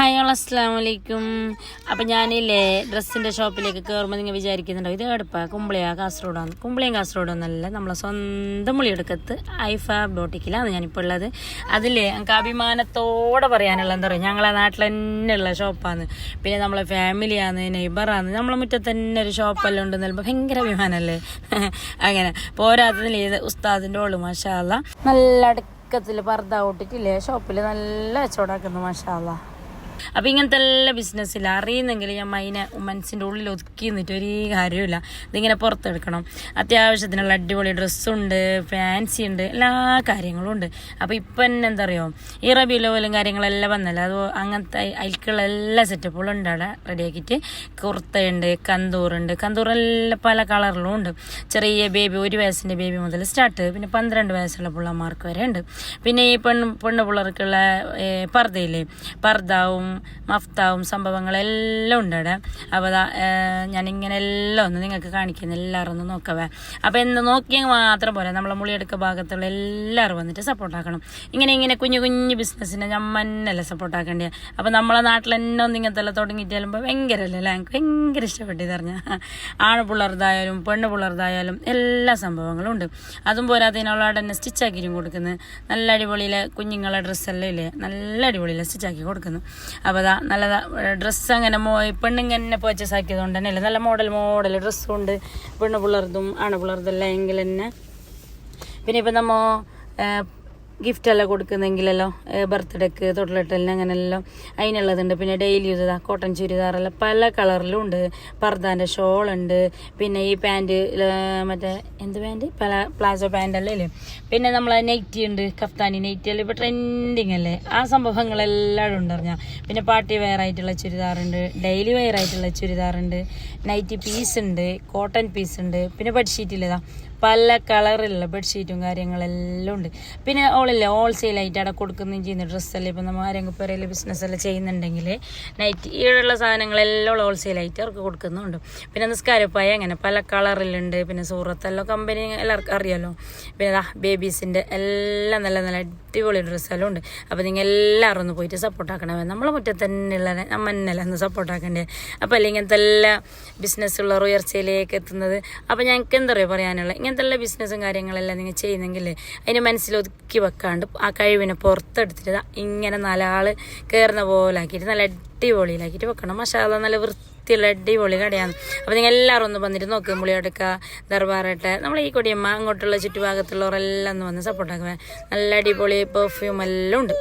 Hi അസ്സലാമലൈക്കും. അപ്പം ഞാനില്ലേ ഡ്രസ്സിൻ്റെ ഷോപ്പിലേക്ക് കയറുമ്പോൾ നിങ്ങൾ വിചാരിക്കുന്നുണ്ടോ ഇത് എടുപ്പാ കുമ്പളിയാ കാസർഗോഡാണ്? കുമ്പളിയും കാസർഗോഡൊന്നല്ല, നമ്മളെ സ്വന്തം മുളിയെടുക്കത്ത് ഐഫ ബോട്ടിക്കിലാണ് ഞാനിപ്പോൾ ഉള്ളത്. അതില്ലേ എനിക്ക് അഭിമാനത്തോടെ പറയാനുള്ള എന്താ പറയുക, ഞങ്ങളെ നാട്ടിൽ തന്നെ ഉള്ള ഷോപ്പാണ്. പിന്നെ നമ്മളെ ഫാമിലിയാണ്, നെയ്ബറാണ്, നമ്മളെ മുറ്റത്ത് തന്നെ ഒരു ഷോപ്പെല്ലാം ഉണ്ടെന്ന് പറയുമ്പോൾ ഭയങ്കര അഭിമാനമല്ലേ. അങ്ങനെ പോരാത്തതിൽ ഇത് ഉസ്താദിൻ്റെ ഓള് മാഷാ അല്ലാ നല്ല അടുക്കത്തിൽ പർദ്ദ ഓട്ടിട്ടില്ലേ ഷോപ്പിൽ നല്ല കച്ചവടമാക്കുന്നു മാഷാ അല്ലാ. അപ്പം ഇങ്ങനത്തെ എല്ലാ ബിസിനസ്സില്ല അറിയുന്നെങ്കിൽ ഞാൻ അതിനെ മനസ്സിൻ്റെ ഉള്ളിൽ ഒതുക്കി നിന്നിട്ട് ഒരു കാര്യമില്ല. ഇതിങ്ങനെ പുറത്തെടുക്കണം. അത്യാവശ്യത്തിനുള്ള അടിപൊളി ഡ്രസ്സുണ്ട്, ഫാൻസി ഉണ്ട്, എല്ലാ കാര്യങ്ങളും ഉണ്ട്. അപ്പോൾ ഇപ്പം തന്നെ എന്താ പറയുക, ഈ റബീലോലും കാര്യങ്ങളെല്ലാം വന്നല്ലോ, അത് അങ്ങനത്തെ അതിൽക്കുള്ള എല്ലാ സെറ്റപ്പുകളും ഉണ്ട് അവിടെ റെഡിയാക്കിയിട്ട്. കുർത്തയുണ്ട്, കന്തൂറുണ്ട്, കന്തൂറെല്ലാം പല കളറിലും ഉണ്ട്. ചെറിയ ബേബി 1 വയസ്സിൻ്റെ ബേബി മുതൽ സ്റ്റാർട്ട്, പിന്നെ 12 വയസ്സുള്ള പിള്ളമാർക്ക് വരെ ഉണ്ട്. പിന്നെ ഈ പെണ്ണ് പിള്ളേർക്കുള്ള പർദ്ദയില്ലേ, പർദ്ദാവും മഫ്താവും സംഭവങ്ങളെല്ലാം ഉണ്ട് അവിടെ. അപ്പോൾ ഞാനിങ്ങനെ എല്ലാം ഒന്ന് നിങ്ങൾക്ക് കാണിക്കുന്നു, എല്ലാവരും ഒന്ന് നോക്കവേ. അപ്പോൾ എന്ന് നോക്കിയെങ്കിൽ മാത്രം പോരാ, നമ്മളെ മുളിയെടുക്ക ഭാഗത്തുള്ള എല്ലാവരും വന്നിട്ട് സപ്പോർട്ടാക്കണം. ഇങ്ങനെ കുഞ്ഞു കുഞ്ഞു ബിസിനസ്സിനെ നമ്മന്നല്ല സപ്പോർട്ടാക്കേണ്ടത്. അപ്പോൾ നമ്മളെ നാട്ടിൽ തന്നെ ഒന്ന് ഇങ്ങനത്തെ എല്ലാം തുടങ്ങിയിട്ട് ചെല്ലുമ്പോൾ ഭയങ്കരമല്ലേ, എനിക്ക് ഭയങ്കര ഇഷ്ടപ്പെട്ടു പറഞ്ഞാൽ. ആണ് പിള്ളേർതായാലും പെണ്ണ് പിള്ളേർതായാലും എല്ലാ സംഭവങ്ങളും ഉണ്ട്. അതും പോരാത്തതിനുള്ള തന്നെ സ്റ്റിച്ചാക്കിയും കൊടുക്കുന്നത്. നല്ല അടിപൊളിയിലെ കുഞ്ഞുങ്ങളെ ഡ്രസ്സെല്ലാം ഇല്ലേ, നല്ല അടിപൊളിയിലെ സ്റ്റിച്ചാക്കി കൊടുക്കുന്നു. അപ്പോൾ അതാ നല്ലതാ ഡ്രസ്സ്. അങ്ങനെ പെണ്ണിങ്ങനെ പർച്ചേസ് ആക്കിയത് കൊണ്ട് തന്നെ അല്ലേ, നല്ല മോഡൽ ഡ്രസ്സും ഉണ്ട്, പെണ്ണ് പിള്ളേർതും ആണ് പിള്ളേർതെല്ലാം എങ്കിൽ തന്നെ. പിന്നെ ഇപ്പം നമ്മൾ ഗിഫ്റ്റെല്ലാം കൊടുക്കുന്നെങ്കിലല്ലോ, ബർത്ത്ഡേക്ക് തൊട്ടിലിട്ടെല്ലാം അങ്ങനെല്ലാം അതിനുള്ളതുണ്ട്. പിന്നെ ഡെയിലി യൂസ് ചെയ്താൽ കോട്ടൺ ചുരിദാറെല്ലാം പല കളറിലും ഉണ്ട്. പർദ്ദാൻ്റെ ഷോളുണ്ട്, പിന്നെ ഈ പാൻറ്റ് മറ്റേ എന്ത് പാൻറ്റ്, പ്ലാസോ പാൻറ്റല്ലേ ഇല്ലേ. പിന്നെ നമ്മളെ നൈറ്റി ഉണ്ട്, കഫ്താനി നൈറ്റി എല്ലാം ഇപ്പോൾ ട്രെൻഡിങ് അല്ലേ, ആ സംഭവങ്ങളെല്ലാം ഉണ്ട് പറഞ്ഞാൽ. പിന്നെ പാർട്ടി വെയർ ആയിട്ടുള്ള ചുരിദാറുണ്ട്, ഡെയിലി വെയർ ആയിട്ടുള്ള ചുരിദാറുണ്ട്, നൈറ്റി പീസ് ഉണ്ട്, കോട്ടൺ പീസ് ഉണ്ട്, പിന്നെ ബെഡ്ഷീറ്റിലേതാ പല കളറിലുള്ള ബെഡ്ഷീറ്റും കാര്യങ്ങളെല്ലാം ഉണ്ട്. പിന്നെ ഹോൾസെയിലായിട്ട് അവിടെ കൊടുക്കുകയും ചെയ്യുന്ന ഡ്രസ്സല്ലേ. ഇപ്പം നമ്മൾ ആരെങ്കിലും പേരെല്ലാം ബിസിനസ്സെല്ലാം ചെയ്യുന്നുണ്ടെങ്കിൽ നൈറ്റ് ഈടുള്ള സാധനങ്ങളെല്ലാം ഹോൾസെയിലായിട്ട് അവർക്ക് കൊടുക്കുന്നുണ്ട്. പിന്നെ നിസ്കാരപ്പായ അങ്ങനെ പല കളറിലുണ്ട്. പിന്നെ സൂറത്തെല്ലാം കമ്പനി എല്ലാവർക്കും അറിയാമല്ലോ. പിന്നെ ബേബീസിൻ്റെ എല്ലാം നല്ല അടിപൊളി ഡ്രസ്സെല്ലാം ഉണ്ട്. അപ്പോൾ നിങ്ങൾ എല്ലാവരും ഒന്ന് പോയിട്ട് സപ്പോർട്ടാക്കണേ. നമ്മളെ മുറ്റത്ത് തന്നെയുള്ള നമ്മൾ തന്നെയല്ല ഒന്ന് സപ്പോർട്ടാക്കണ്ടേ. അപ്പോൾ അല്ലെങ്കിൽ ഇങ്ങനത്തെ എല്ലാ ബിസിനസ്സുള്ള ഉയർച്ചയിലേക്ക് എത്തുന്നത്. അപ്പോൾ ഞങ്ങൾക്ക് എന്താ പറയുക പറയാനുള്ള, ഇങ്ങനത്തെ എല്ലാ ബിസിനസ്സും കാര്യങ്ങളെല്ലാം നിങ്ങൾ ചെയ്യുന്നെങ്കിൽ അതിന് മനസ്സിൽ ഒതുക്കി വെക്കാണ്ട് ആ കഴിവിനെ പുറത്തെടുത്തിട്ട് ഇങ്ങനെ 4 ആൾ കയറുന്ന പോലെ ആക്കിയിട്ട് നല്ല അടിപൊളിയിലാക്കിയിട്ട് വെക്കണം. മഷാല നല്ല വൃത്തിയുള്ള അടിപൊളി കടയാണ്. അപ്പോൾ നിങ്ങൾ എല്ലാവരും ഒന്ന് വന്നിട്ട് നോക്കുക. മുളിയെടുക്കുക, ദർബാറട്ടെ, നമ്മൾ ഈ കൊടിയമ്മ അങ്ങോട്ടുള്ള ചുറ്റുഭാഗത്തുള്ളവരെല്ലാം ഒന്ന് വന്ന് സപ്പോർട്ടാക്കുക. നല്ല അടിപൊളി പെർഫ്യൂം എല്ലാം ഉണ്ട്.